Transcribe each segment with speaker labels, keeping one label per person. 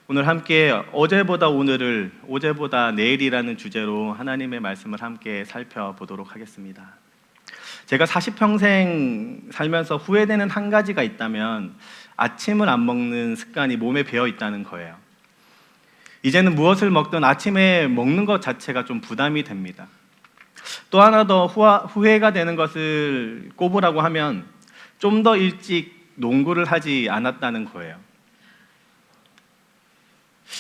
Speaker 1: 오늘 함께 어제보다 오늘을, 어제보다 내일이라는 주제로 하나님의 말씀을 함께 살펴보도록 하겠습니다. 제가 40평생 살면서 후회되는 한 가지가 있다면 아침을 안 먹는 습관이 몸에 배어 있다는 거예요. 이제는 무엇을 먹든 아침에 먹는 것 자체가 좀 부담이 됩니다. 또 하나 더 후회가 되는 것을 꼽으라고 하면 좀 더 일찍 농구를 하지 않았다는 거예요.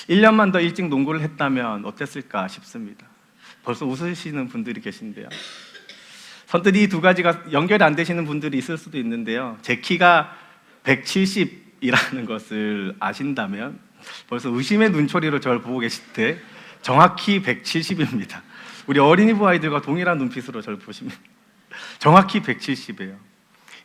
Speaker 1: 1년만 더 일찍 농구를 했다면 어땠을까 싶습니다. 벌써 웃으시는 분들이 계신데요. 선뜻 이 두 가지가 연결이 안 되시는 분들이 있을 수도 있는데요. 제 키가 170이라는 것을 아신다면 벌써 의심의 눈초리로 저를 보고 계실 때 정확히 170입니다. 우리 어린이부 아이들과 동일한 눈빛으로 저를 보십니다. 정확히 170이에요.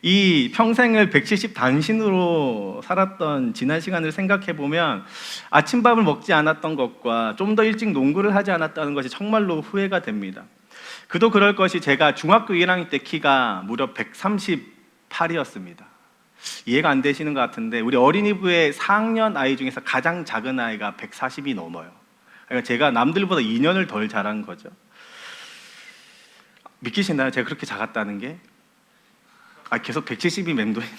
Speaker 1: 이 평생을 170 단신으로 살았던 지난 시간을 생각해 보면 아침밥을 먹지 않았던 것과 좀 더 일찍 농구를 하지 않았다는 것이 정말로 후회가 됩니다. 그도 그럴 것이 제가 중학교 1학년 때 키가 무려 138이었습니다. 이해가 안 되시는 것 같은데 우리 어린이부의 4학년 아이 중에서 가장 작은 아이가 140이 넘어요. 그러니까 제가 남들보다 2년을 덜 자란 거죠. 믿기시나요? 제가 그렇게 작았다는 게? 계속 170이 맴돌이네요.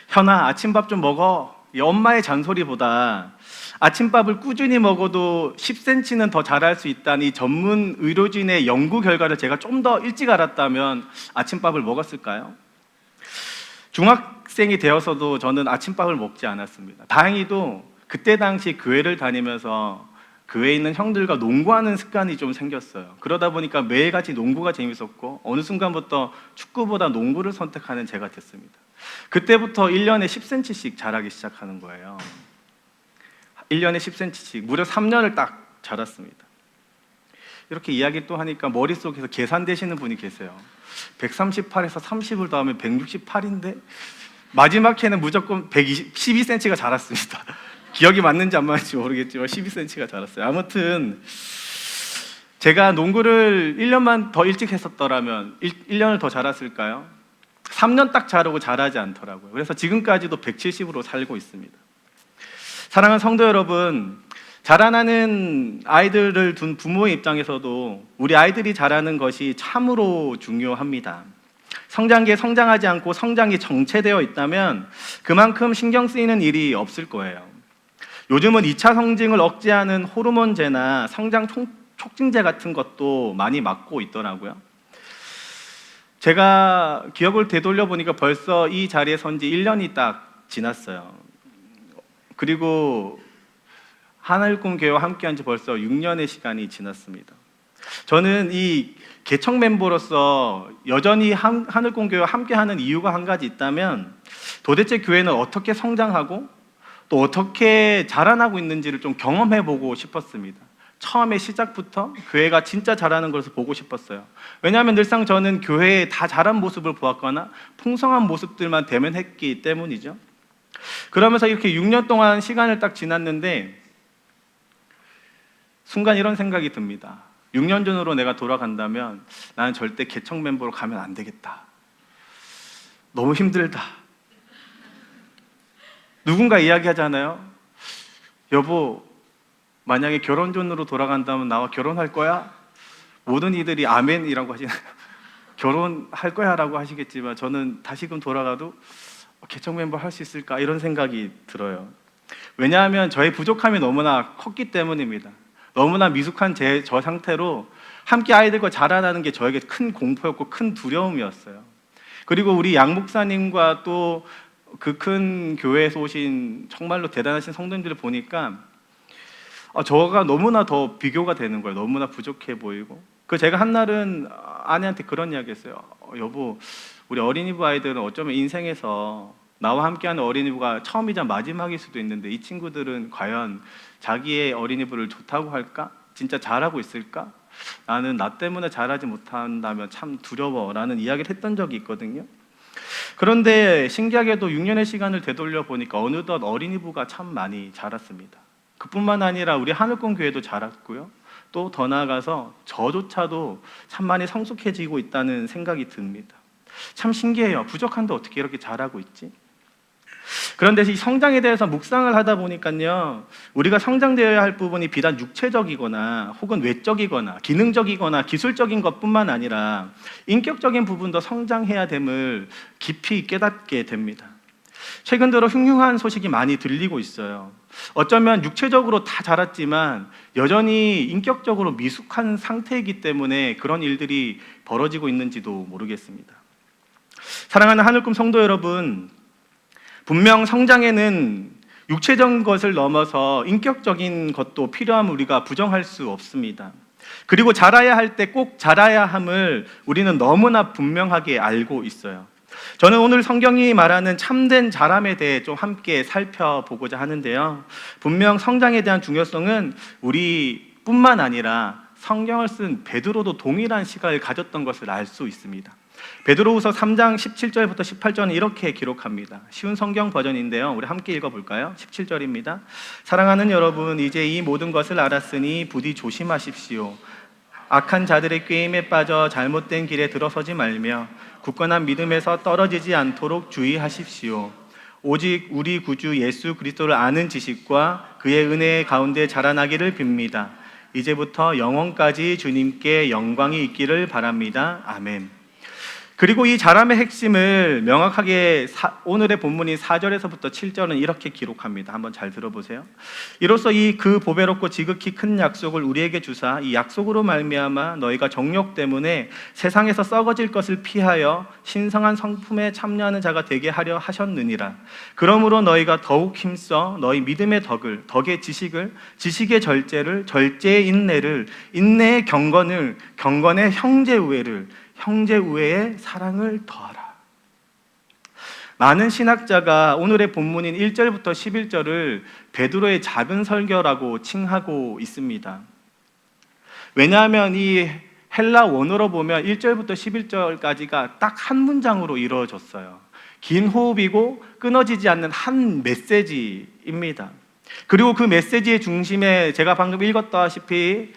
Speaker 1: 현아, 아침밥 좀 먹어. 이 엄마의 잔소리보다 아침밥을 꾸준히 먹어도 10cm는 더 자랄 수 있다는 이 전문 의료진의 연구 결과를 제가 좀 더 일찍 알았다면 아침밥을 먹었을까요? 중학생이 되어서도 저는 아침밥을 먹지 않았습니다. 다행히도 그때 당시 교회를 다니면서 교회에 있는 형들과 농구하는 습관이 좀 생겼어요. 그러다 보니까 매일같이 농구가 재밌었고 어느 순간부터 축구보다 농구를 선택하는 제가 됐습니다. 그때부터 1년에 10cm씩 자라기 시작하는 거예요. 1년에 10cm씩 무려 3년을 딱 자랐습니다. 이렇게 이야기 또 하니까 머릿속에서 계산되시는 분이 계세요. 138에서 30을 더하면 168인데 마지막 해는 무조건 12cm가 자랐습니다. 기억이 맞는지 안 맞는지 모르겠지만 12cm가 자랐어요. 아무튼 제가 농구를 1년만 더 일찍 했었더라면 1년을 더 자랐을까요? 3년 딱 자르고 자라지 않더라고요. 그래서 지금까지도 170으로 살고 있습니다. 사랑하는 성도 여러분, 자라나는 아이들을 둔 부모의 입장에서도 우리 아이들이 자라는 것이 참으로 중요합니다. 성장기에 성장하지 않고 성장이 정체되어 있다면 그만큼 신경 쓰이는 일이 없을 거예요. 요즘은 2차 성징을 억제하는 호르몬제나 성장 촉진제 같은 것도 많이 맞고 있더라고요. 제가 기억을 되돌려 보니까 벌써 이 자리에 선 지 1년이 딱 지났어요. 그리고 하늘꿈 교회와 함께한 지 벌써 6년의 시간이 지났습니다. 저는 이 개척 멤버로서 여전히 하늘꿈 교회와 함께하는 이유가 한 가지 있다면 도대체 교회는 어떻게 성장하고 또 어떻게 자라나고 있는지를 좀 경험해보고 싶었습니다. 처음에 시작부터 교회가 진짜 자라는 것을 보고 싶었어요. 왜냐하면 늘상 저는 교회에 다 자란 모습을 보았거나 풍성한 모습들만 대면했기 때문이죠. 그러면서 이렇게 6년 동안 시간을 딱 지났는데 순간 이런 생각이 듭니다. 6년 전으로 내가 돌아간다면 나는 절대 개척 멤버로 가면 안 되겠다. 너무 힘들다. 누군가 이야기하잖아요. 여보, 만약에 결혼전으로 돌아간다면 나와 결혼할 거야? 모든 이들이 아멘이라고 하시나요? 결혼할 거야 라고 하시겠지만 저는 다시금 돌아가도 개척 멤버 할 수 있을까? 이런 생각이 들어요. 왜냐하면 저의 부족함이 너무나 컸기 때문입니다. 너무나 미숙한 저 상태로 함께 아이들과 자라나는 게 저에게 큰 공포였고 큰 두려움이었어요. 그리고 우리 양 목사님과 또 그 큰 교회에서 오신 정말로 대단하신 성도님들을 보니까 저가 너무나 더 비교가 되는 거예요. 너무나 부족해 보이고. 제가 한날은 아내한테 그런 이야기 했어요. 여보, 우리 어린이부 아이들은 어쩌면 인생에서 나와 함께하는 어린이부가 처음이자 마지막일 수도 있는데 이 친구들은 과연 자기의 어린이부를 좋다고 할까? 진짜 잘하고 있을까? 나는 나 때문에 잘하지 못한다면 참 두려워라는 이야기를 했던 적이 있거든요. 그런데 신기하게도 6년의 시간을 되돌려 보니까 어느덧 어린이부가 참 많이 자랐습니다. 그뿐만 아니라 우리 하늘꿈 교회도 자랐고요. 또 더 나아가서 저조차도 참 많이 성숙해지고 있다는 생각이 듭니다. 참 신기해요. 부족한데 어떻게 이렇게 잘하고 있지? 그런데 이 성장에 대해서 묵상을 하다 보니까요, 우리가 성장되어야 할 부분이 비단 육체적이거나 혹은 외적이거나 기능적이거나 기술적인 것뿐만 아니라 인격적인 부분도 성장해야 됨을 깊이 깨닫게 됩니다. 최근 들어 흉흉한 소식이 많이 들리고 있어요. 어쩌면 육체적으로 다 자랐지만 여전히 인격적으로 미숙한 상태이기 때문에 그런 일들이 벌어지고 있는지도 모르겠습니다. 사랑하는 하늘꿈 성도 여러분, 분명 성장에는 육체적인 것을 넘어서 인격적인 것도 필요함을 우리가 부정할 수 없습니다. 그리고 자라야 할 때 꼭 자라야 함을 우리는 너무나 분명하게 알고 있어요. 저는 오늘 성경이 말하는 참된 자람에 대해 좀 함께 살펴보고자 하는데요. 분명 성장에 대한 중요성은 우리뿐만 아니라 성경을 쓴 베드로도 동일한 시각을 가졌던 것을 알 수 있습니다. 베드로후서 3장 17절부터 18절은 이렇게 기록합니다. 쉬운 성경 버전인데요, 우리 함께 읽어볼까요? 17절입니다. 사랑하는 여러분, 이제 이 모든 것을 알았으니 부디 조심하십시오. 악한 자들의 꾀임에 빠져 잘못된 길에 들어서지 말며 굳건한 믿음에서 떨어지지 않도록 주의하십시오. 오직 우리 구주 예수 그리스도를 아는 지식과 그의 은혜 가운데 자라나기를 빕니다. 이제부터 영원까지 주님께 영광이 있기를 바랍니다. 아멘. 그리고 이 자람의 핵심을 명확하게 오늘의 본문인 4절에서부터 7절은 이렇게 기록합니다. 한번 잘 들어보세요. 이로써 이 그 보배롭고 지극히 큰 약속을 우리에게 주사 이 약속으로 말미암아 너희가 정욕 때문에 세상에서 썩어질 것을 피하여 신성한 성품에 참여하는 자가 되게 하려 하셨느니라. 그러므로 너희가 더욱 힘써 너희 믿음의 덕을, 덕의 지식을, 지식의 절제를, 절제의 인내를, 인내의 경건을, 경건의 형제우애를, 형제 우애의 사랑을 더하라. 많은 신학자가 오늘의 본문인 1절부터 11절을 베드로의 작은 설교라고 칭하고 있습니다. 왜냐하면 이 헬라 원어로 보면 1절부터 11절까지가 딱 한 문장으로 이루어졌어요. 긴 호흡이고 끊어지지 않는 한 메시지입니다. 그리고 그 메시지의 중심에 제가 방금 읽었다시피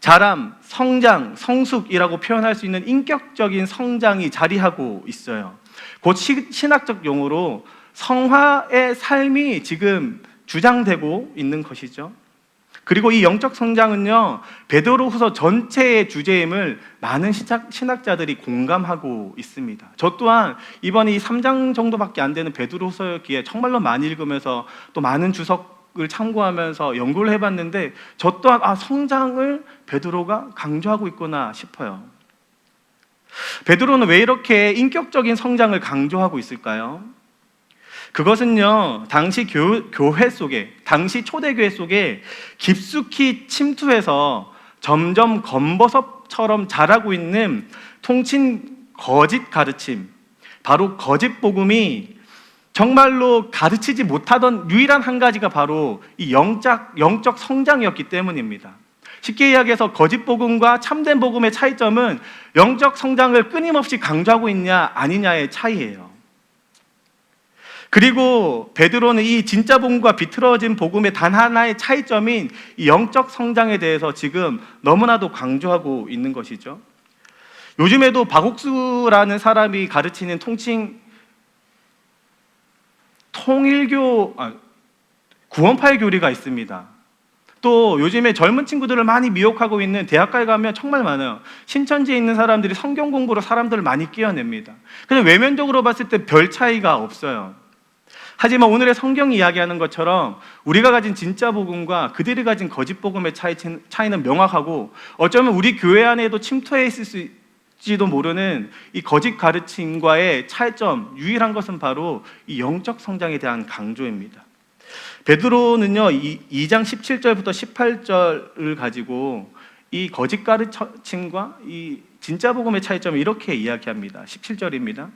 Speaker 1: 자람, 성장, 성숙이라고 표현할 수 있는 인격적인 성장이 자리하고 있어요. 곧 신학적 용어로 성화의 삶이 지금 주장되고 있는 것이죠. 그리고 이 영적 성장은요, 베드로후서 전체의 주제임을 많은 신학자들이 공감하고 있습니다. 저 또한 이번에 이 3장 정도밖에 안 되는 베드로후서였기에 정말로 많이 읽으면서 또 많은 주석을 참고하면서 연구를 해봤는데 저 또한 성장을 베드로가 강조하고 있구나 싶어요. 베드로는 왜 이렇게 인격적인 성장을 강조하고 있을까요? 그것은요, 당시 교회 속에, 당시 초대교회 속에 깊숙이 침투해서 점점 검버섯처럼 자라고 있는 통칭 거짓 가르침, 바로 거짓 복음이 정말로 가르치지 못하던 유일한 한 가지가 바로 이 영적 성장이었기 때문입니다. 쉽게 이야기해서 거짓 복음과 참된 복음의 차이점은 영적 성장을 끊임없이 강조하고 있냐 아니냐의 차이예요. 그리고 베드로는 이 진짜 복음과 비틀어진 복음의 단 하나의 차이점인 이 영적 성장에 대해서 지금 너무나도 강조하고 있는 것이죠. 요즘에도 박옥수라는 사람이 가르치는 구원파의 교리가 있습니다. 또 요즘에 젊은 친구들을 많이 미혹하고 있는 대학가에 가면 정말 많아요. 신천지에 있는 사람들이 성경 공부로 사람들을 많이 끼워냅니다. 그냥 외면적으로 봤을 때 별 차이가 없어요. 하지만 오늘의 성경이 이야기하는 것처럼 우리가 가진 진짜 복음과 그들이 가진 거짓 복음의 차이는 명확하고 어쩌면 우리 교회 안에도 침투해 있을 지도 모르는 이 거짓 가르침과의 차이점, 유일한 것은 바로 이 영적 성장에 대한 강조입니다. 베드로는요, 2장 17절부터 18절을 가지고 이 거짓 가르침과 이 진짜 복음의 차이점을 이렇게 이야기합니다. 17절입니다.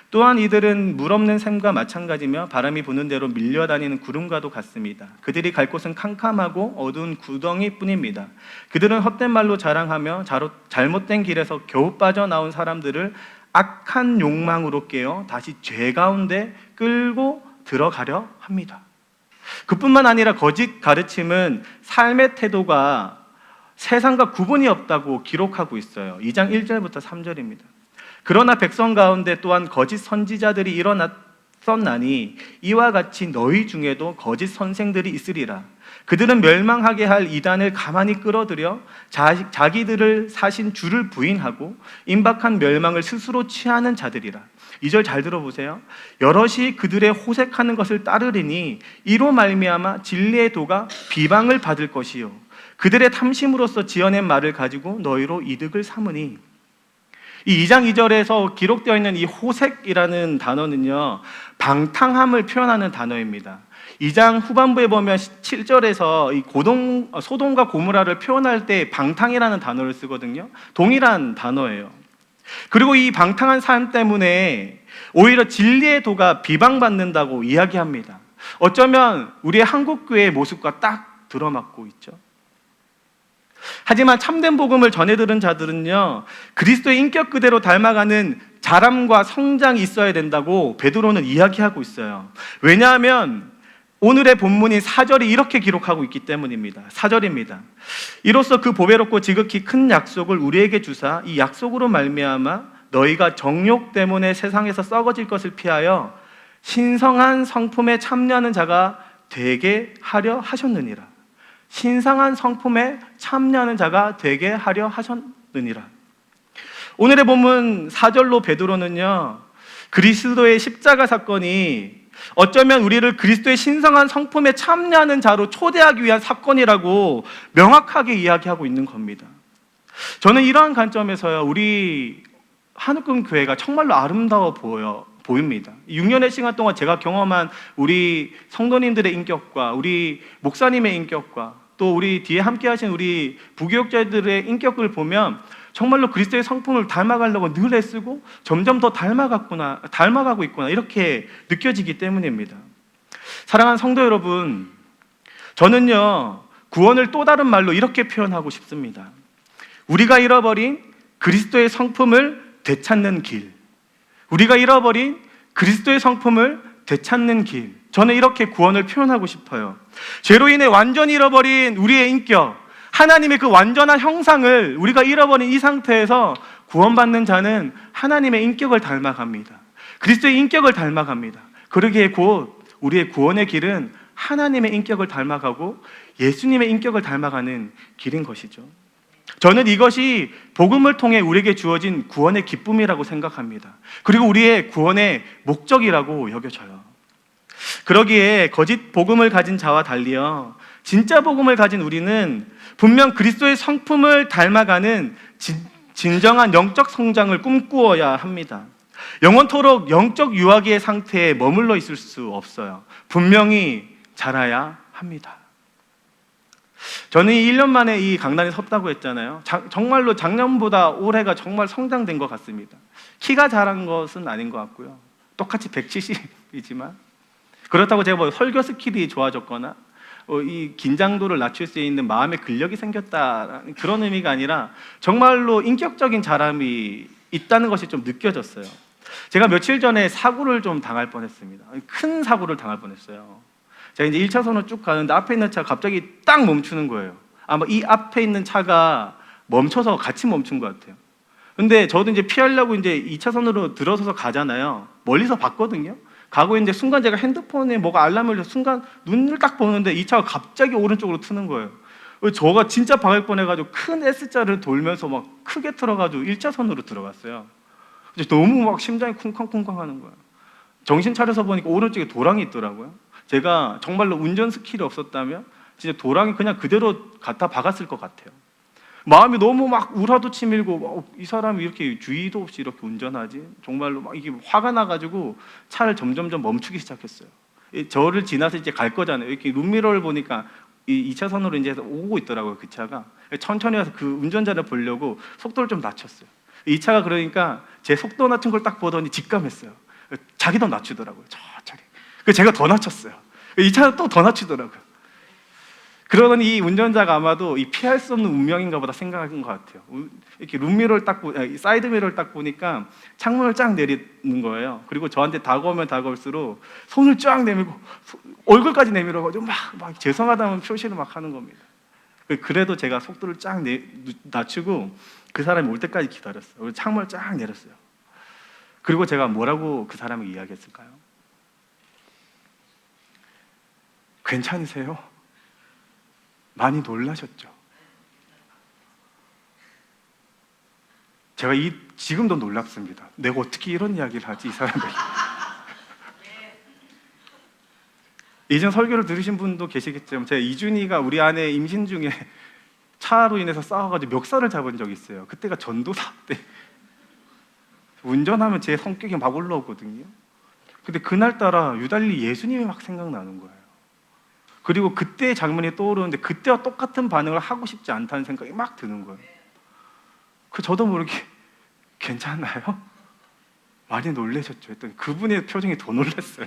Speaker 1: 또한 이들은 물 없는 샘과 마찬가지며 바람이 부는 대로 밀려다니는 구름과도 같습니다. 그들이 갈 곳은 캄캄하고 어두운 구덩이뿐입니다. 그들은 헛된 말로 자랑하며 잘못된 길에서 겨우 빠져나온 사람들을 악한 욕망으로 깨어 다시 죄 가운데 끌고 들어가려 합니다. 그뿐만 아니라 거짓 가르침은 삶의 태도가 세상과 구분이 없다고 기록하고 있어요. 2장 1절부터 3절입니다. 그러나 백성 가운데 또한 거짓 선지자들이 일어났을 썼나니 이와 같이 너희 중에도 거짓 선생들이 있으리라. 그들은 멸망하게 할 이단을 가만히 끌어들여 자기들을 사신 주를 부인하고 임박한 멸망을 스스로 취하는 자들이라. 2절 잘 들어보세요. 여럿이 그들의 호색하는 것을 따르리니 이로 말미암아 진리의 도가 비방을 받을 것이요 그들의 탐심으로써 지어낸 말을 가지고 너희로 이득을 삼으니. 이 2장 2절에서 기록되어 있는 이 호색이라는 단어는요, 방탕함을 표현하는 단어입니다. 2장 후반부에 보면 7절에서 이 소돔과 고모라를 표현할 때 방탕이라는 단어를 쓰거든요. 동일한 단어예요. 그리고 이 방탕한 삶 때문에 오히려 진리의 도가 비방받는다고 이야기합니다. 어쩌면 우리의 한국교회의 모습과 딱 들어맞고 있죠. 하지만 참된 복음을 전해 들은 자들은요, 그리스도의 인격 그대로 닮아가는 자람과 성장이 있어야 된다고 베드로는 이야기하고 있어요. 왜냐하면 오늘의 본문인 4절이 이렇게 기록하고 있기 때문입니다. 4절입니다. 이로써 그 보배롭고 지극히 큰 약속을 우리에게 주사 이 약속으로 말미암아 너희가 정욕 때문에 세상에서 썩어질 것을 피하여 신성한 성품에 참여하는 자가 되게 하려 하셨느니라. 신성한 성품에 참여하는 자가 되게 하려 하셨느니라. 오늘의 본문 4절로 베드로는요, 그리스도의 십자가 사건이 어쩌면 우리를 그리스도의 신성한 성품에 참여하는 자로 초대하기 위한 사건이라고 명확하게 이야기하고 있는 겁니다. 저는 이러한 관점에서요, 우리 한국금 교회가 정말로 아름다워 보입니다. 6년의 시간 동안 제가 경험한 우리 성도님들의 인격과 우리 목사님의 인격과 또 우리 뒤에 함께 하신 우리 부교육자들의 인격을 보면 정말로 그리스도의 성품을 닮아가려고 늘 애쓰고 점점 더 닮아가고 있구나 이렇게 느껴지기 때문입니다. 사랑하는 성도 여러분, 저는요, 구원을 또 다른 말로 이렇게 표현하고 싶습니다. 우리가 잃어버린 그리스도의 성품을 되찾는 길. 우리가 잃어버린 그리스도의 성품을 되찾는 길. 저는 이렇게 구원을 표현하고 싶어요. 죄로 인해 완전히 잃어버린 우리의 인격, 하나님의 그 완전한 형상을 우리가 잃어버린 이 상태에서 구원받는 자는 하나님의 인격을 닮아갑니다. 그리스도의 인격을 닮아갑니다. 그러기에 곧 우리의 구원의 길은 하나님의 인격을 닮아가고 예수님의 인격을 닮아가는 길인 것이죠. 저는 이것이 복음을 통해 우리에게 주어진 구원의 기쁨이라고 생각합니다. 그리고 우리의 구원의 목적이라고 여겨져요. 그러기에 거짓 복음을 가진 자와 달리요, 진짜 복음을 가진 우리는 분명 그리스도의 성품을 닮아가는 진정한 영적 성장을 꿈꾸어야 합니다. 영원토록 영적 유아기의 상태에 머물러 있을 수 없어요. 분명히 자라야 합니다. 저는 1년 만에 이 강단에 섰다고 했잖아요. 정말로 작년보다 올해가 정말 성장된 것 같습니다. 키가 자란 것은 아닌 것 같고요. 똑같이 170이지만 그렇다고 제가 뭐 설교 스킬이 좋아졌거나 이 긴장도를 낮출 수 있는 마음의 근력이 생겼다라는 그런 의미가 아니라 정말로 인격적인 자람이 있다는 것이 좀 느껴졌어요. 제가 며칠 전에 사고를 좀 당할 뻔했습니다. 큰 사고를 당할 뻔했어요. 제가 이제 1차선으로 쭉 가는데 앞에 있는 차가 갑자기 딱 멈추는 거예요. 아마 이 앞에 있는 차가 멈춰서 같이 멈춘 것 같아요. 근데 저도 이제 피하려고 이제 2차선으로 들어서서 가잖아요. 멀리서 봤거든요. 가고 있는데 순간 제가 핸드폰에 뭐가 알람을 울려서 순간 눈을 딱 보는데 이 차가 갑자기 오른쪽으로 트는 거예요. 저가 진짜 박을 뻔해가지고 큰 S자를 돌면서 막 크게 틀어가지고 1차선으로 들어갔어요. 너무 막 심장이 쿵쾅쿵쾅 하는 거예요. 정신 차려서 보니까 오른쪽에 도랑이 있더라고요. 제가 정말로 운전 스킬이 없었다면 진짜 도랑이 그냥 그대로 갖다 박았을 것 같아요. 마음이 너무 막 우라도치밀고 이 사람이 이렇게 주의도 없이 이렇게 운전하지? 정말로 막 이게 화가 나가지고 차를 점점점 멈추기 시작했어요. 저를 지나서 이제 갈 거잖아요. 이렇게 룸미러를 보니까 이 2차선으로 이제 오고 있더라고요. 그 차가 천천히 와서 그 운전자를 보려고 속도를 좀 낮췄어요. 이 차가 그러니까 제 속도 낮춘 걸 딱 보더니 직감했어요. 자기도 낮추더라고요. 천천히. 그래서 제가 더 낮췄어요. 이 차가 또 더 낮추더라고요. 그러더니 이 운전자가 아마도 이 피할 수 없는 운명인가 보다 생각한 것 같아요. 이렇게 룸미러를 딱 사이드 미러를 딱 보니까 창문을 쫙 내리는 거예요. 그리고 저한테 다가오면 다가올수록 손을 쫙 내밀고 얼굴까지 내밀어가지고 막 죄송하다는 표시를 막 하는 겁니다. 그래도 제가 속도를 쫙 낮추고 그 사람이 올 때까지 기다렸어요. 창문을 쫙 내렸어요. 그리고 제가 뭐라고 그 사람에게 이야기했을까요? 괜찮으세요? 많이 놀라셨죠? 제가 지금도 놀랍습니다. 내가 어떻게 이런 이야기를 하지, 이 사람들이. 예전 설교를 들으신 분도 계시겠지만 제가 이준이가 우리 아내 임신 중에 차로 인해서 싸워가지고 멱살을 잡은 적이 있어요. 그때가 전도사 때. 운전하면 제 성격이 막 올라오거든요. 근데 그날따라 유달리 예수님이 막 생각나는 거예요. 그리고 그때의 장면이 떠오르는데 그때와 똑같은 반응을 하고 싶지 않다는 생각이 막 드는 거예요. 저도 모르게 괜찮나요? 많이 놀라셨죠? 했더니 그분의 표정이 더 놀랐어요.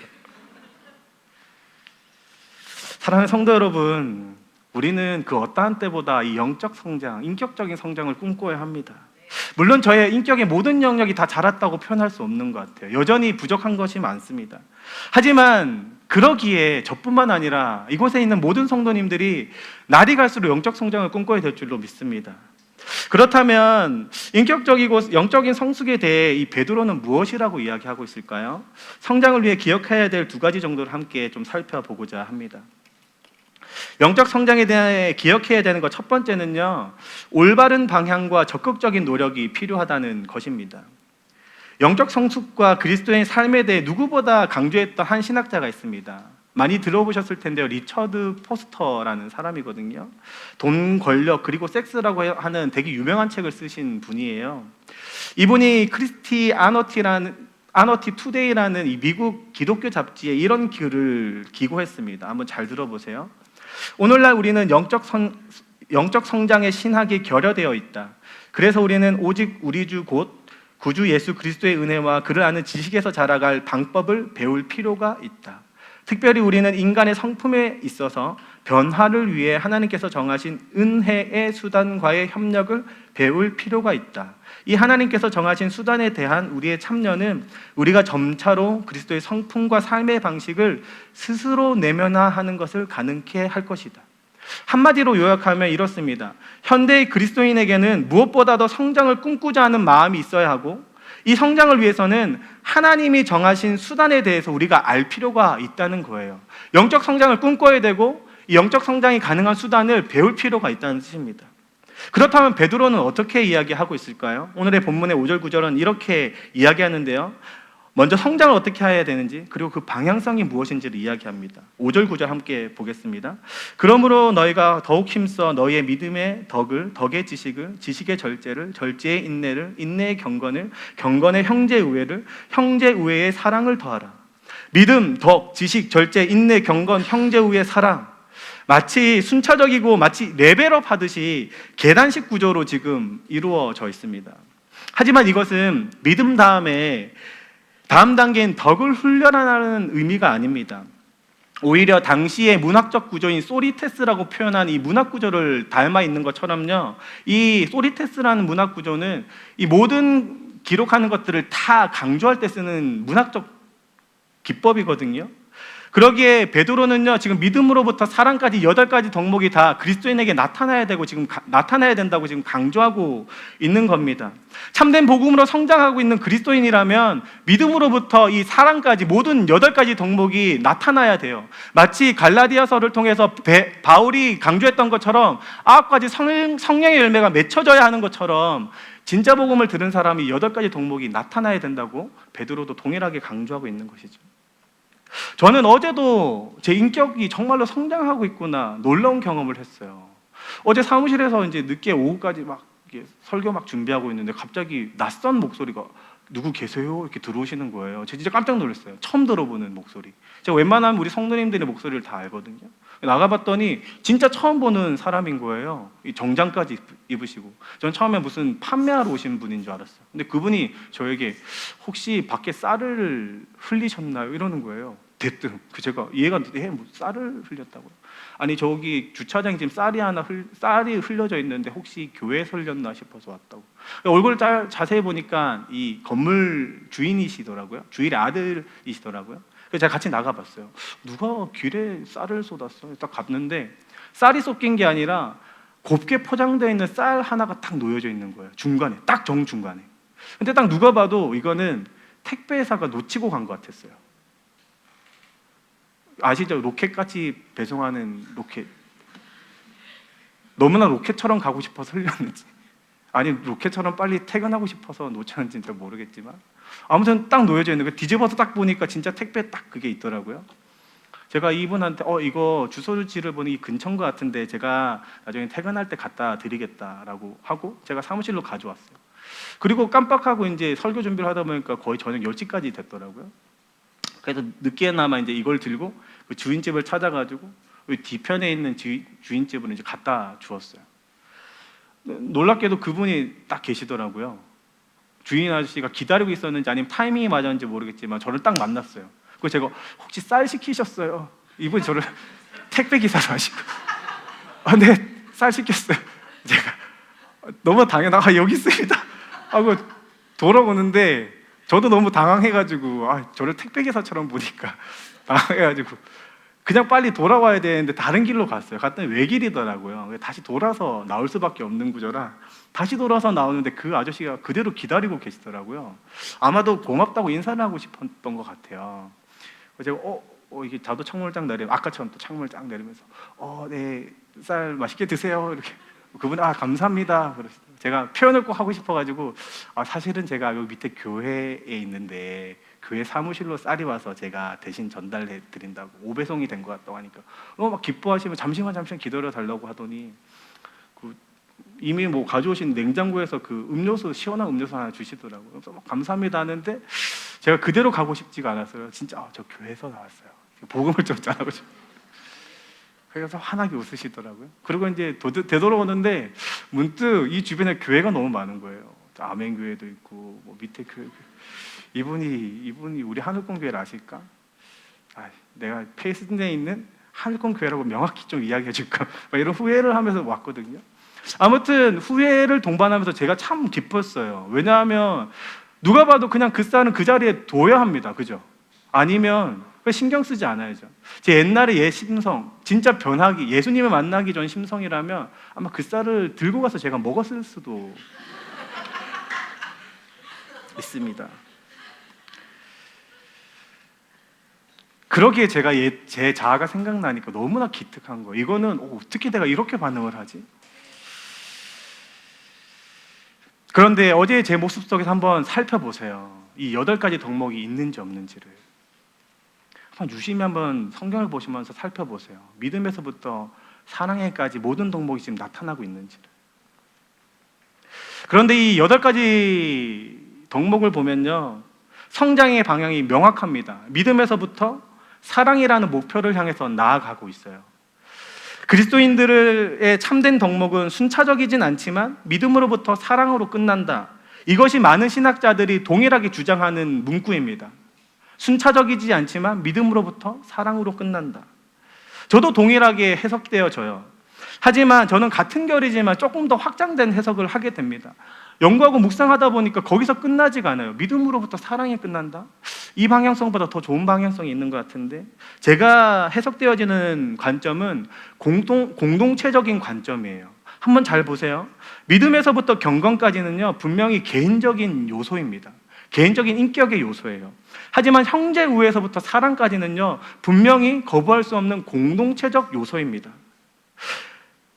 Speaker 1: 사랑하는 성도 여러분, 우리는 그 어떠한 때보다 이 영적 성장, 인격적인 성장을 꿈꿔야 합니다. 물론 저의 인격의 모든 영역이 다 자랐다고 표현할 수 없는 것 같아요. 여전히 부족한 것이 많습니다. 하지만 그러기에 저뿐만 아니라 이곳에 있는 모든 성도님들이 날이 갈수록 영적 성장을 꿈꿔야 될 줄로 믿습니다. 그렇다면 인격적이고 영적인 성숙에 대해 이 베드로는 무엇이라고 이야기하고 있을까요? 성장을 위해 기억해야 될 두 가지 정도를 함께 좀 살펴보고자 합니다. 영적 성장에 대해 기억해야 되는 것 첫 번째는요, 올바른 방향과 적극적인 노력이 필요하다는 것입니다. 영적 성숙과 그리스도의 삶에 대해 누구보다 강조했던 한 신학자가 있습니다. 많이 들어보셨을 텐데요, 리처드 포스터라는 사람이거든요. 돈, 권력, 그리고 섹스라고 하는 되게 유명한 책을 쓰신 분이에요. 이분이 아너티 투데이라는 이 미국 기독교 잡지에 이런 글을 기고했습니다. 한번 잘 들어보세요. 오늘날 우리는 영적 성장의 신학이 결여되어 있다. 그래서 우리는 오직 우리 주 곧 구주 예수 그리스도의 은혜와 그를 아는 지식에서 자라갈 방법을 배울 필요가 있다. 특별히 우리는 인간의 성품에 있어서 변화를 위해 하나님께서 정하신 은혜의 수단과의 협력을 배울 필요가 있다. 이 하나님께서 정하신 수단에 대한 우리의 참여는 우리가 점차로 그리스도의 성품과 삶의 방식을 스스로 내면화하는 것을 가능케 할 것이다. 한마디로 요약하면 이렇습니다. 현대의 그리스도인에게는 무엇보다도 성장을 꿈꾸자 하는 마음이 있어야 하고, 이 성장을 위해서는 하나님이 정하신 수단에 대해서 우리가 알 필요가 있다는 거예요. 영적 성장을 꿈꿔야 되고, 이 영적 성장이 가능한 수단을 배울 필요가 있다는 뜻입니다. 그렇다면 베드로는 어떻게 이야기하고 있을까요? 오늘의 본문의 5절 9절은 이렇게 이야기하는데요, 먼저 성장을 어떻게 해야 되는지, 그리고 그 방향성이 무엇인지를 이야기합니다. 5절 9절 함께 보겠습니다. 그러므로 너희가 더욱 힘써 너희의 믿음의 덕을, 덕의 지식을, 지식의 절제를, 절제의 인내를, 인내의 경건을, 경건의 형제 우애를, 형제 우애의 사랑을 더하라. 믿음, 덕, 지식, 절제, 인내, 경건, 형제 우애, 사랑, 마치 순차적이고 마치 레벨업 하듯이 계단식 구조로 지금 이루어져 있습니다. 하지만 이것은 믿음 다음 단계인 덕을 훈련하는 의미가 아닙니다. 오히려 당시의 문학적 구조인 소리테스라고 표현한 이 문학 구조를 닮아 있는 것처럼요, 이 소리테스라는 문학 구조는 이 모든 기록하는 것들을 다 강조할 때 쓰는 문학적 기법이거든요. 그러기에 베드로는요, 지금 믿음으로부터 사랑까지 8가지 덕목이 다 그리스도인에게 나타나야 된다고 지금 강조하고 있는 겁니다. 참된 복음으로 성장하고 있는 그리스도인이라면 믿음으로부터 이 사랑까지 모든 8가지 덕목이 나타나야 돼요. 마치 갈라디아서를 통해서 바울이 강조했던 것처럼 9가지 성령의 열매가 맺혀져야 하는 것처럼 진짜 복음을 들은 사람이 8가지 덕목이 나타나야 된다고 베드로도 동일하게 강조하고 있는 것이죠. 저는 어제도 제 인격이 정말로 성장하고 있구나 놀라운 경험을 했어요. 어제 사무실에서 이제 늦게 오후까지 막 설교 막 준비하고 있는데 갑자기 낯선 목소리가 누구 계세요? 이렇게 들어오시는 거예요. 제가 진짜 깜짝 놀랐어요. 처음 들어보는 목소리. 제가 웬만하면 우리 성도님들의 목소리를 다 알거든요. 나가봤더니 진짜 처음 보는 사람인 거예요. 이 정장까지 입으시고. 전 처음에 무슨 판매하러 오신 분인 줄 알았어요. 근데 그분이 저에게 혹시 밖에 쌀을 흘리셨나요? 이러는 거예요. 대뜸. 제가 이해가 안 돼. 뭐 쌀을 흘렸다고요? 아니 저기 주차장에 지금 쌀이 흘려져 있는데 혹시 교회에서 흘렸나 싶어서 왔다고. 얼굴을 자세히 보니까 이 건물 주인이시더라고요. 주인의 아들이시더라고요. 그래서 제가 같이 나가봤어요. 누가 길에 쌀을 쏟았어? 딱 갔는데 쌀이 쏟긴 게 아니라 곱게 포장되어 있는 쌀 하나가 딱 놓여져 있는 거예요. 중간에, 딱 정중간에. 근데 딱 누가 봐도 이거는 택배회사가 놓치고 간 것 같았어요. 아시죠? 로켓같이 배송하는 로켓. 너무나 로켓처럼 가고 싶어서 흘렸는지, 아니 로켓처럼 빨리 퇴근하고 싶어서 놓쳤는지 진짜 모르겠지만, 아무튼 딱 놓여져 있는 거 뒤집어서 딱 보니까 진짜 택배 딱 그게 있더라고요. 제가 이분한테 이거 주소지를 보니 이 근처인 것 같은데 제가 나중에 퇴근할 때 갖다 드리겠다라고 하고 제가 사무실로 가져왔어요. 그리고 깜빡하고 이제 설교 준비를 하다 보니까 거의 저녁 10시까지 됐더라고요. 그래서 늦게나마 이제 이걸 들고 그 주인집을 찾아가지고 뒤편에 있는 주인집으로 이제 갖다 주었어요. 놀랍게도 그분이 딱 계시더라고요. 주인 아저씨가 기다리고 있었는지 아니면 타이밍이 맞았는지 모르겠지만 저를 딱 만났어요. 그래서 제가 혹시 쌀 시키셨어요? 이분이 저를 택배 기사로 하시고, 네, 쌀 시켰어요. 제가 너무 당연하게 여기 있습니다 하고 돌아오는데 저도 너무 당황해가지고 저를 택배 기사처럼 보니까 당황해가지고 그냥 빨리 돌아와야 되는데 다른 길로 갔어요. 갔더니 외길이더라고요. 다시 돌아서 나올 수밖에 없는 구조라 다시 돌아서 나오는데 그 아저씨가 그대로 기다리고 계시더라고요. 아마도 고맙다고 인사를 하고 싶었던 것 같아요. 그래서 제가 이게 자도 창문을 쫙 내리면 아까처럼 또 창문을 쫙 내리면서 네, 쌀 맛있게 드세요 이렇게. 그분 감사합니다 그러시더라고요. 제가 표현을 꼭 하고 싶어가지고 사실은 제가 여기 밑에 교회에 있는데 교회 사무실로 쌀이 와서 제가 대신 전달해 드린다고 5배송이 된 것 같다고 하니까 막 기뻐하시면 잠시만 기다려 달라고 하더니 이미 뭐 가져오신 냉장고에서 그 음료수, 시원한 음료수 하나 주시더라고요. 그래서 막 감사합니다 하는데 제가 그대로 가고 싶지가 않았어요. 진짜 저 교회에서 나왔어요. 복음을 좀 전하고 싶어요. 그래서 환하게 웃으시더라고요. 그리고 이제 되돌아오는데 문득 이 주변에 교회가 너무 많은 거예요. 아멘교회도 있고 뭐 밑에 교회. 이분이 우리 하늘공교회를 아실까? 내가 페이스에 있는 하늘공교회라고 명확히 좀 이야기해 줄까? 이런 후회를 하면서 왔거든요. 아무튼 후회를 동반하면서 제가 참 기뻤어요. 왜냐하면 누가 봐도 그냥 그 쌀은 그 자리에 둬야 합니다. 그죠? 아니면 신경 쓰지 않아야죠. 제 옛날에 옛 심성, 진짜 변하기, 예수님을 만나기 전 심성이라면 아마 그 쌀을 들고 가서 제가 먹었을 수도 있습니다. 그러기에 제가 제 자아가 생각나니까 너무나 기특한 거예요. 이거는 어떻게 내가 이렇게 반응을 하지? 그런데 어제 제 모습 속에서 한번 살펴보세요. 이 8가지 덕목이 있는지 없는지를 한번 유심히 한번 성경을 보시면서 살펴보세요. 믿음에서부터 사랑에까지 모든 덕목이 지금 나타나고 있는지를. 그런데 이 8가지 덕목을 보면요, 성장의 방향이 명확합니다. 믿음에서부터 사랑이라는 목표를 향해서 나아가고 있어요. 그리스도인들의 참된 덕목은 순차적이진 않지만 믿음으로부터 사랑으로 끝난다. 이것이 많은 신학자들이 동일하게 주장하는 문구입니다. 순차적이지 않지만 믿음으로부터 사랑으로 끝난다. 저도 동일하게 해석되어져요. 하지만 저는 같은 결이지만 조금 더 확장된 해석을 하게 됩니다. 연구하고 묵상하다 보니까 거기서 끝나지가 않아요. 믿음으로부터 사랑이 끝난다? 이 방향성보다 더 좋은 방향성이 있는 것 같은데, 제가 해석되어지는 관점은 공동체적인 관점이에요. 한번 잘 보세요. 믿음에서부터 경건까지는요, 분명히 개인적인 요소입니다. 개인적인 인격의 요소예요. 하지만 형제 우애에서부터 사랑까지는요, 분명히 거부할 수 없는 공동체적 요소입니다.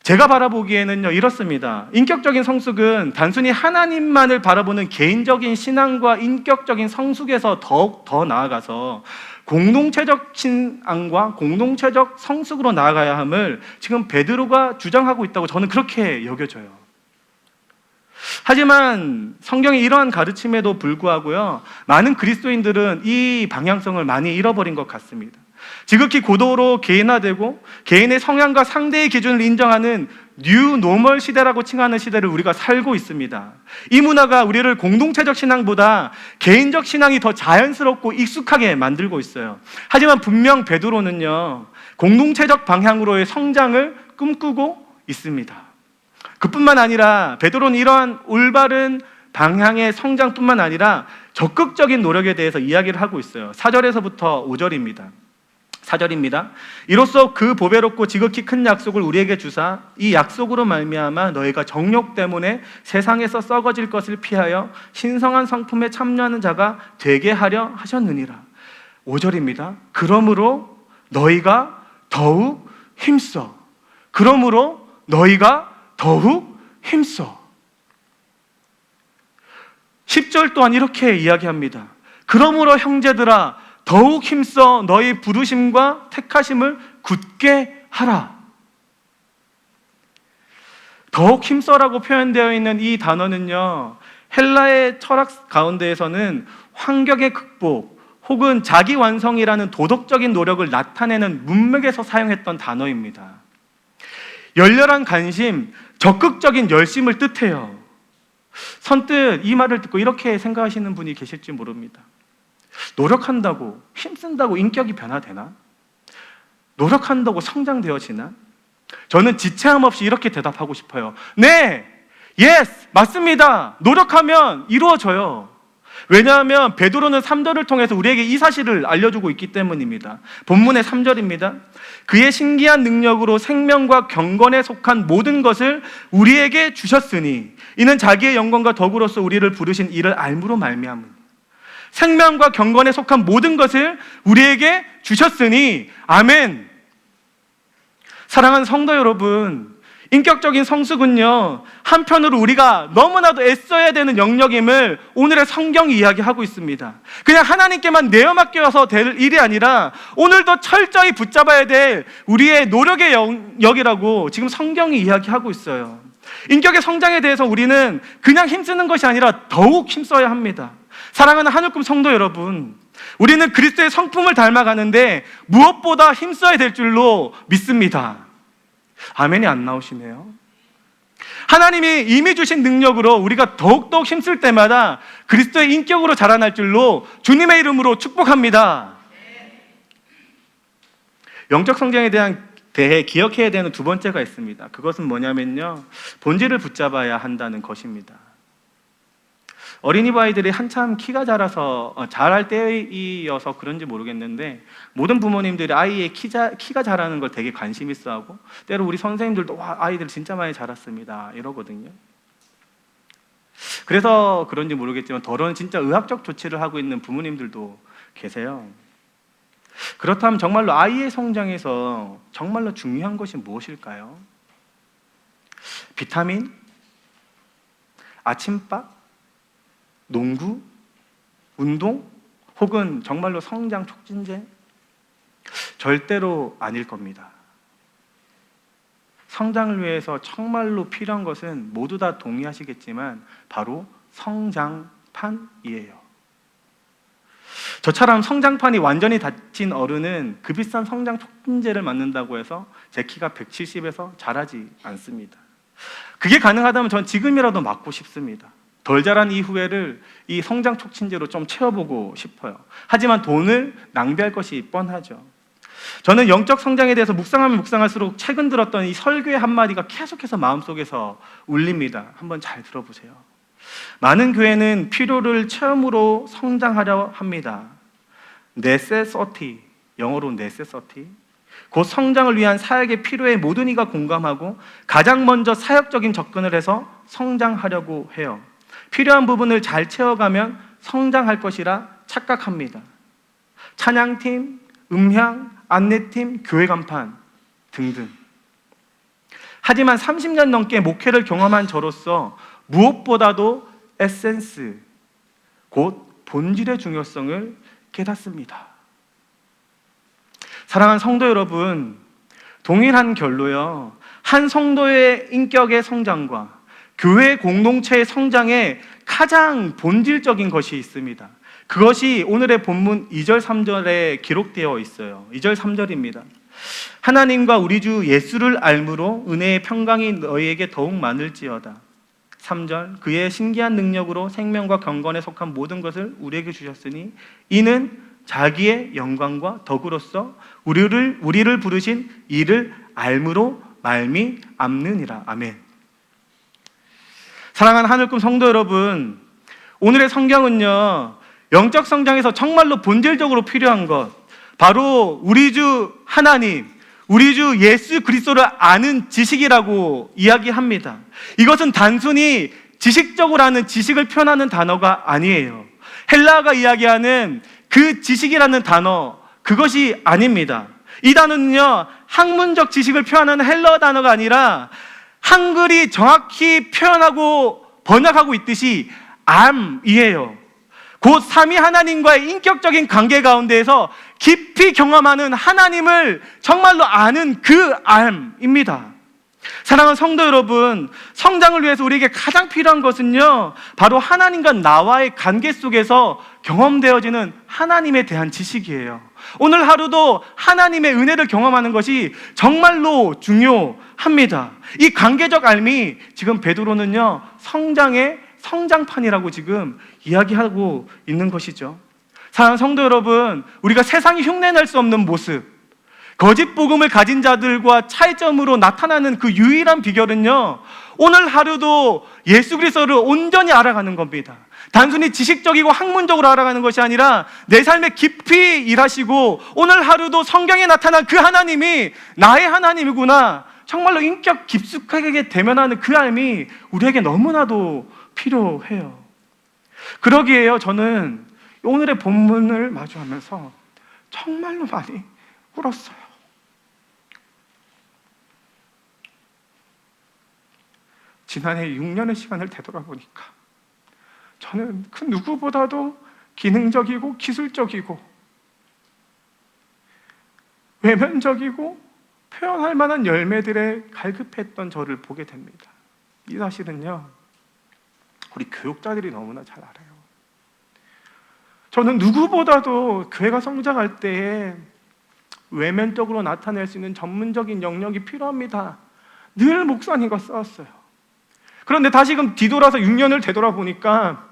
Speaker 1: 제가 바라보기에는요, 이렇습니다. 인격적인 성숙은 단순히 하나님만을 바라보는 개인적인 신앙과 인격적인 성숙에서 더욱 더 나아가서 공동체적 신앙과 공동체적 성숙으로 나아가야 함을 지금 베드로가 주장하고 있다고 저는 그렇게 여겨져요. 하지만 성경의 이러한 가르침에도 불구하고요, 많은 그리스도인들은 이 방향성을 많이 잃어버린 것 같습니다. 지극히 고도로 개인화되고 개인의 성향과 상대의 기준을 인정하는 뉴 노멀 시대라고 칭하는 시대를 우리가 살고 있습니다. 이 문화가 우리를 공동체적 신앙보다 개인적 신앙이 더 자연스럽고 익숙하게 만들고 있어요. 하지만 분명 베드로는요, 공동체적 방향으로의 성장을 꿈꾸고 있습니다. 그뿐만 아니라 베드로는 이러한 올바른 방향의 성장뿐만 아니라 적극적인 노력에 대해서 이야기를 하고 있어요. 4절에서부터 5절입니다. 4절입니다. 이로써 그 보배롭고 지극히 큰 약속을 우리에게 주사 이 약속으로 말미암아 너희가 정욕 때문에 세상에서 썩어질 것을 피하여 신성한 성품에 참여하는 자가 되게 하려 하셨느니라. 5절입니다. 그러므로 너희가 더욱 힘써. 그러므로 너희가 더욱 힘써. 10절 또한 이렇게 이야기합니다. 그러므로 형제들아 더욱 힘써 너희 부르심과 택하심을 굳게 하라. 더욱 힘써라고 표현되어 있는 이 단어는요, 헬라의 철학 가운데에서는 환경의 극복 혹은 자기 완성이라는 도덕적인 노력을 나타내는 문맥에서 사용했던 단어입니다. 열렬한 관심, 적극적인 열심을 뜻해요. 선뜻 이 말을 듣고 이렇게 생각하시는 분이 계실지 모릅니다. 노력한다고, 힘쓴다고 인격이 변화되나? 노력한다고 성장되어지나? 저는 지체함 없이 이렇게 대답하고 싶어요. 네! 예스! 맞습니다! 노력하면 이루어져요. 왜냐하면 베드로는 3절을 통해서 우리에게 이 사실을 알려주고 있기 때문입니다. 본문의 3절입니다. 그의 신기한 능력으로 생명과 경건에 속한 모든 것을 우리에게 주셨으니 이는 자기의 영광과 덕으로서 우리를 부르신 이를 알므로 말미암으니. 생명과 경건에 속한 모든 것을 우리에게 주셨으니. 아멘. 사랑하는 성도 여러분, 인격적인 성숙은요, 한편으로 우리가 너무나도 애써야 되는 영역임을 오늘의 성경이 이야기하고 있습니다. 그냥 하나님께만 내어 맡겨서 될 일이 아니라 오늘도 철저히 붙잡아야 될 우리의 노력의 영역이라고 지금 성경이 이야기하고 있어요. 인격의 성장에 대해서 우리는 그냥 힘쓰는 것이 아니라 더욱 힘써야 합니다. 사랑하는 하늘꿈 성도 여러분, 우리는 그리스도의 성품을 닮아가는데 무엇보다 힘써야 될 줄로 믿습니다. 아멘이 안 나오시네요. 하나님이 이미 주신 능력으로 우리가 더욱더욱 힘쓸 때마다 그리스도의 인격으로 자라날 줄로 주님의 이름으로 축복합니다. 영적 성장에 대해 기억해야 되는 두 번째가 있습니다. 그것은 뭐냐면요, 본질을 붙잡아야 한다는 것입니다. 어린이 아이들이 한참 키가 자라서 자랄 때이어서 그런지 모르겠는데 모든 부모님들이 아이의 키가 자라는 걸 되게 관심 있어 하고, 때로 우리 선생님들도 와, 아이들 진짜 많이 자랐습니다 이러거든요. 그래서 그런지 모르겠지만 더러운 진짜 의학적 조치를 하고 있는 부모님들도 계세요. 그렇다면 정말로 아이의 성장에서 정말로 중요한 것이 무엇일까요? 비타민? 아침밥? 농구? 운동? 혹은 정말로 성장 촉진제? 절대로 아닐 겁니다. 성장을 위해서 정말로 필요한 것은 모두 다 동의하시겠지만 바로 성장판이에요. 저처럼 성장판이 완전히 닫힌 어른은 그 비싼 성장 촉진제를 맞는다고 해서 제 키가 170에서 자라지 않습니다. 그게 가능하다면 전 지금이라도 맞고 싶습니다. 덜 자란 이후에를 이 성장 촉진제로 좀 채워보고 싶어요. 하지만 돈을 낭비할 것이 뻔하죠. 저는 영적 성장에 대해서 묵상하면 묵상할수록 최근 들었던 이 설교의 한마디가 계속해서 마음속에서 울립니다. 한번 잘 들어보세요. 많은 교회는 필요를 체험으로 성장하려 합니다. necessity, 영어로 necessity, 곧 성장을 위한 사역의 필요에 모든 이가 공감하고 가장 먼저 사역적인 접근을 해서 성장하려고 해요. 필요한 부분을 잘 채워가면 성장할 것이라 착각합니다. 찬양팀, 음향, 안내팀, 교회 간판 등등. 하지만 30년 넘게 목회를 경험한 저로서 무엇보다도 에센스, 곧 본질의 중요성을 깨닫습니다. 사랑하는 성도 여러분, 동일한 결로요, 한 성도의 인격의 성장과 교회 공동체의 성장에 가장 본질적인 것이 있습니다. 그것이 오늘의 본문 2절 3절에 기록되어 있어요. 2절 3절입니다. 하나님과 우리 주 예수를 알므로 은혜의 평강이 너희에게 더욱 많을지어다. 3절, 그의 신기한 능력으로 생명과 경건에 속한 모든 것을 우리에게 주셨으니 이는 자기의 영광과 덕으로서 우리를 부르신 이를 알므로 말미암느니라. 아멘. 사랑하는 하늘꿈 성도 여러분, 오늘의 성경은요, 영적 성장에서 정말로 본질적으로 필요한 것, 바로 우리 주 하나님, 우리 주 예수 그리스도를 아는 지식이라고 이야기합니다. 이것은 단순히 지식적으로 아는 지식을 표현하는 단어가 아니에요. 헬라어가 이야기하는 그 지식이라는 단어, 그것이 아닙니다. 이 단어는요, 학문적 지식을 표현하는 헬러 단어가 아니라 한글이 정확히 표현하고 번역하고 있듯이 암이에요. 곧 삼위 하나님과의 인격적인 관계 가운데에서 깊이 경험하는 하나님을 정말로 아는 그 암입니다. 사랑하는 성도 여러분, 성장을 위해서 우리에게 가장 필요한 것은요, 바로 하나님과 나와의 관계 속에서 경험되어지는 하나님에 대한 지식이에요. 오늘 하루도 하나님의 은혜를 경험하는 것이 정말로 중요합니다. 이 관계적 알미, 지금 베드로는요, 성장의 성장판이라고 지금 이야기하고 있는 것이죠. 사랑하는 성도 여러분, 우리가 세상이 흉내낼 수 없는 모습, 거짓 복음을 가진 자들과 차이점으로 나타나는 그 유일한 비결은요, 오늘 하루도 예수 그리스도를 온전히 알아가는 겁니다. 단순히 지식적이고 학문적으로 알아가는 것이 아니라 내 삶에 깊이 일하시고 오늘 하루도 성경에 나타난 그 하나님이 나의 하나님이구나, 정말로 인격 깊숙하게 대면하는 그 알미 우리에게 너무나도 필요해요. 그러기에요, 저는 오늘의 본문을 마주하면서 정말로 많이 울었어요. 지난해 6년의 시간을 되돌아보니까 저는 그 누구보다도 기능적이고 기술적이고 외면적이고 표현할 만한 열매들에 갈급했던 저를 보게 됩니다. 이 사실은요, 우리 교육자들이 너무나 잘 알아요. 저는 누구보다도 교회가 성장할 때에 외면적으로 나타낼 수 있는 전문적인 영역이 필요합니다. 늘 목사님과 싸웠어요. 그런데 다시금 뒤돌아서 6년을 되돌아보니까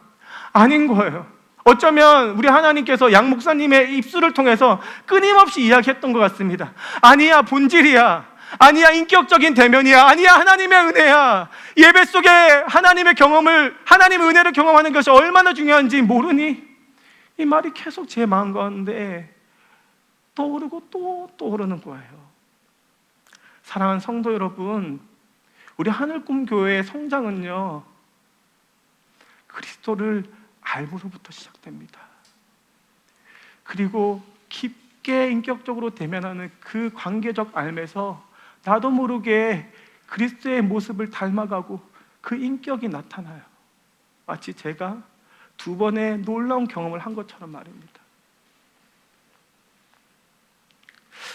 Speaker 1: 아닌 거예요. 어쩌면 우리 하나님께서 양 목사님의 입술을 통해서 끊임없이 이야기했던 것 같습니다. 아니야, 본질이야. 아니야, 인격적인 대면이야. 아니야, 하나님의 은혜야. 예배 속에 하나님의 은혜를 경험하는 것이 얼마나 중요한지 모르니? 이 말이 계속 제 마음 가운데 떠오르고 또 떠오르는 거예요. 사랑하는 성도 여러분, 우리 하늘꿈교회의 성장은요, 그리스도를 알므로부터 시작됩니다. 그리고 깊게 인격적으로 대면하는 그 관계적 알에서 나도 모르게 그리스도의 모습을 닮아가고 그 인격이 나타나요. 마치 제가 2번의 놀라운 경험을 한 것처럼 말입니다.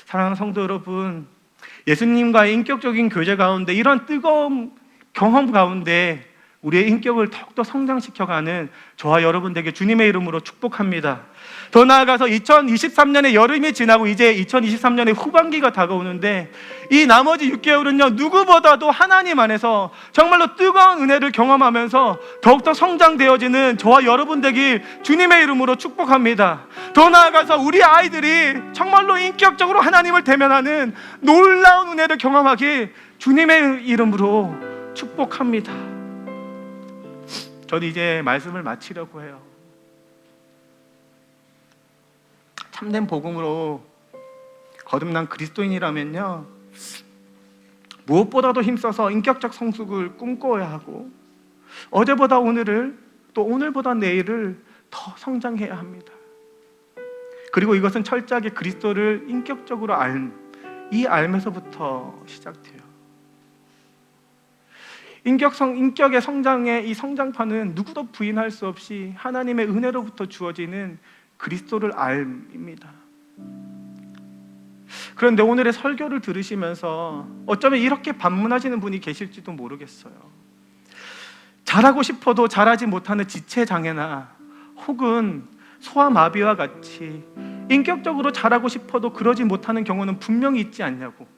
Speaker 1: 사랑하는 성도 여러분, 예수님과의 인격적인 교제 가운데 이런 뜨거운 경험 가운데 우리의 인격을 더욱더 성장시켜가는 저와 여러분 되게 주님의 이름으로 축복합니다. 더 나아가서 2023년의 여름이 지나고 이제 2023년의 후반기가 다가오는데 이 나머지 6개월은요, 누구보다도 하나님 안에서 정말로 뜨거운 은혜를 경험하면서 더욱더 성장되어지는 저와 여러분 되길 주님의 이름으로 축복합니다. 더 나아가서 우리 아이들이 정말로 인격적으로 하나님을 대면하는 놀라운 은혜를 경험하길 주님의 이름으로 축복합니다. 저도 이제 말씀을 마치려고 해요. 참된 복음으로 거듭난 그리스도인이라면요, 무엇보다도 힘써서 인격적 성숙을 꿈꿔야 하고 어제보다 오늘을, 또 오늘보다 내일을 더 성장해야 합니다. 그리고 이것은 철저하게 그리스도를 인격적으로 이 알면서부터 시작돼요. 인격의 성장의 이 성장판은 누구도 부인할 수 없이 하나님의 은혜로부터 주어지는 그리스도를 알입니다. 그런데 오늘의 설교를 들으시면서 어쩌면 이렇게 반문하시는 분이 계실지도 모르겠어요. 잘하고 싶어도 잘하지 못하는 지체장애나 혹은 소아마비와 같이 인격적으로 잘하고 싶어도 그러지 못하는 경우는 분명히 있지 않냐고,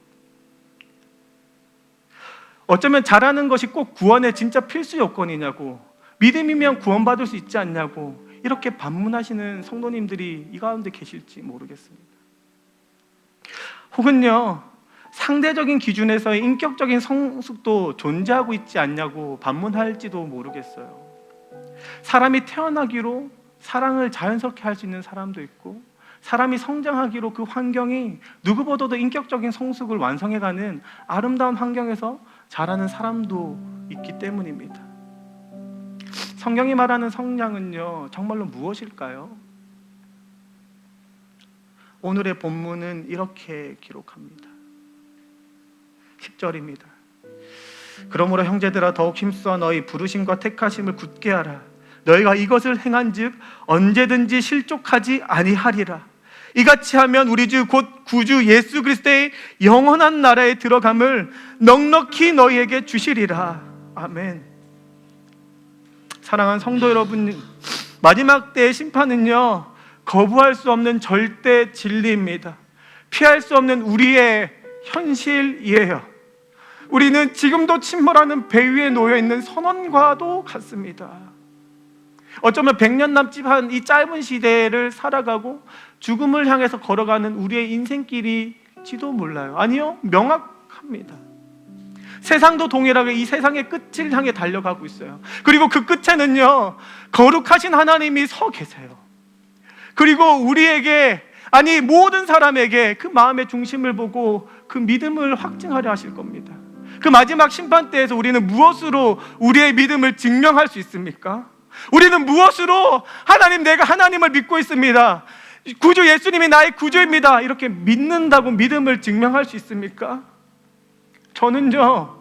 Speaker 1: 어쩌면 잘하는 것이 꼭 구원의 진짜 필수 요건이냐고, 믿음이면 구원받을 수 있지 않냐고 이렇게 반문하시는 성도님들이 이 가운데 계실지 모르겠습니다. 혹은요, 상대적인 기준에서의 인격적인 성숙도 존재하고 있지 않냐고 반문할지도 모르겠어요. 사람이 태어나기로 사랑을 자연스럽게 할 수 있는 사람도 있고, 사람이 성장하기로 그 환경이 누구보다도 인격적인 성숙을 완성해가는 아름다운 환경에서 자라는 사람도 있기 때문입니다. 성경이 말하는 성장은요, 정말로 무엇일까요?
Speaker 2: 오늘의 본문은 이렇게 기록합니다. 10절입니다. 그러므로 형제들아 더욱 힘써 너희 부르심과 택하심을 굳게 하라. 너희가 이것을 행한즉 언제든지 실족하지 아니하리라. 이같이 하면 우리 주 곧 구주 예수 그리스도의 영원한 나라에 들어감을 넉넉히 너희에게 주시리라. 아멘. 사랑하는 성도 여러분, 마지막 때의 심판은요, 거부할 수 없는 절대 진리입니다. 피할 수 없는 우리의 현실이에요. 우리는 지금도 침몰하는 배 위에 놓여있는 선원과도 같습니다. 어쩌면 100년 남지 한 이 짧은 시대를 살아가고 죽음을 향해서 걸어가는 우리의 인생길일지도 몰라요. 아니요, 명확합니다. 세상도 동일하게 이 세상의 끝을 향해 달려가고 있어요. 그리고 그 끝에는요, 거룩하신 하나님이 서 계세요. 그리고 우리에게, 아니 모든 사람에게 그 마음의 중심을 보고 그 믿음을 확증하려 하실 겁니다. 그 마지막 심판대에서 우리는 무엇으로 우리의 믿음을 증명할 수 있습니까? 우리는 무엇으로 하나님, 내가 하나님을 믿고 있습니다, 구주 예수님이 나의 구주입니다, 이렇게 믿는다고 믿음을 증명할 수 있습니까? 저는요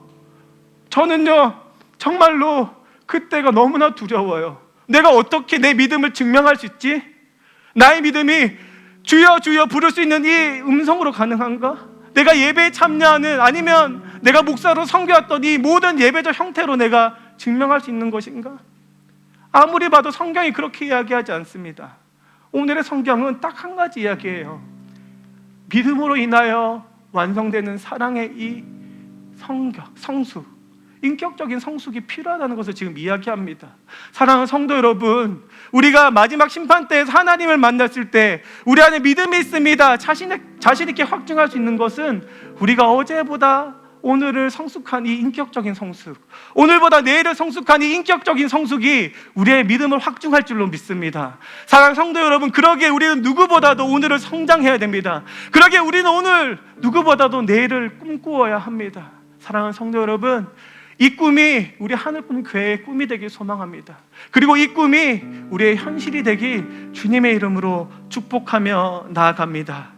Speaker 2: 정말로 그때가 너무나 두려워요. 내가 어떻게 내 믿음을 증명할 수 있지? 나의 믿음이 주여 주여 부를 수 있는 이 음성으로 가능한가? 내가 예배에 참여하는, 아니면 내가 목사로 섬겨왔던 이 모든 예배적 형태로 내가 증명할 수 있는 것인가? 아무리 봐도 성경이 그렇게 이야기하지 않습니다. 오늘의 성경은 딱 한 가지 이야기예요. 믿음으로 인하여 완성되는 사랑의 이 성숙, 인격적인 성숙이 필요하다는 것을 지금 이야기합니다. 사랑하는 성도 여러분, 우리가 마지막 심판대에서 하나님을 만났을 때 우리 안에 믿음이 있습니다, 자신 있게 확증할 수 있는 것은 우리가 어제보다 오늘을 성숙한 이 인격적인 성숙, 오늘보다 내일을 성숙한 이 인격적인 성숙이 우리의 믿음을 확증할 줄로 믿습니다. 사랑하는 성도 여러분, 그러기에 우리는 누구보다도 오늘을 성장해야 됩니다. 그러기에 우리는 오늘 누구보다도 내일을 꿈꾸어야 합니다. 사랑하는 성도 여러분, 이 꿈이 우리 하늘뿐 교회의 꿈이 되길 소망합니다. 그리고 이 꿈이 우리의 현실이 되길 주님의 이름으로 축복하며 나아갑니다.